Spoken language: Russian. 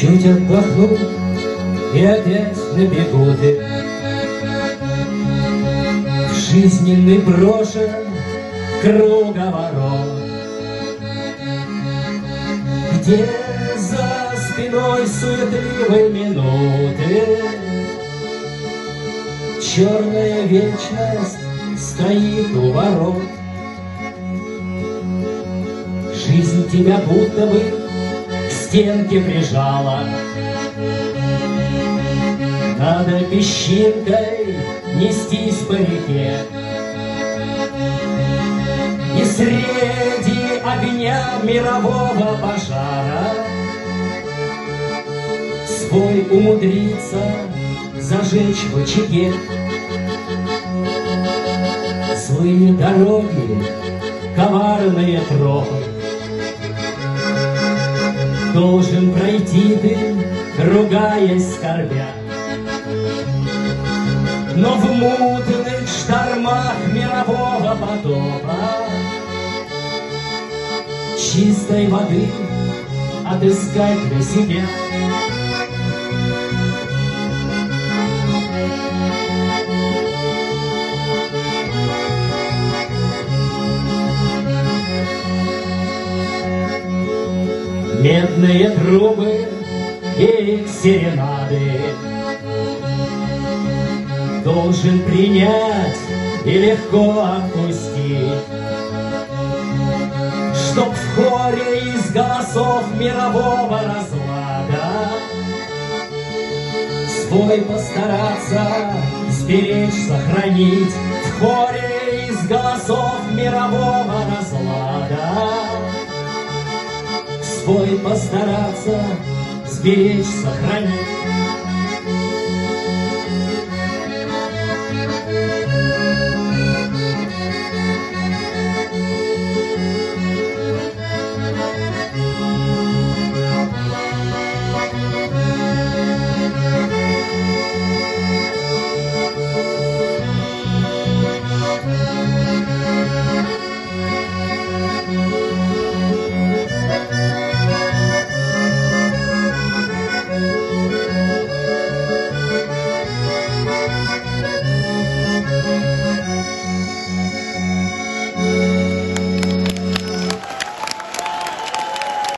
Чуть отдохнул, и опять на бегу ты. В жизненный брошен круговорот, где за спиной суетливой минуты черная вечность стоит у ворот. Жизнь тебя будто бы к стенке прижала, надо песчинкой нестись по реке. И среди огня мирового пожара свой умудриться зажечь в очаге. Злые дороги, коварные тропы должен пройти ты, ругаясь, скорбя. Но в мутных штормах мирового потопа чистой воды отыскать для себя. Медные трубы и серенады должен принять и легко отпустить, чтоб в хоре из голосов мирового разлада свой постараться сберечь, сохранить. В хоре из голосов мирового разлада свой постараться сберечь, сохранить.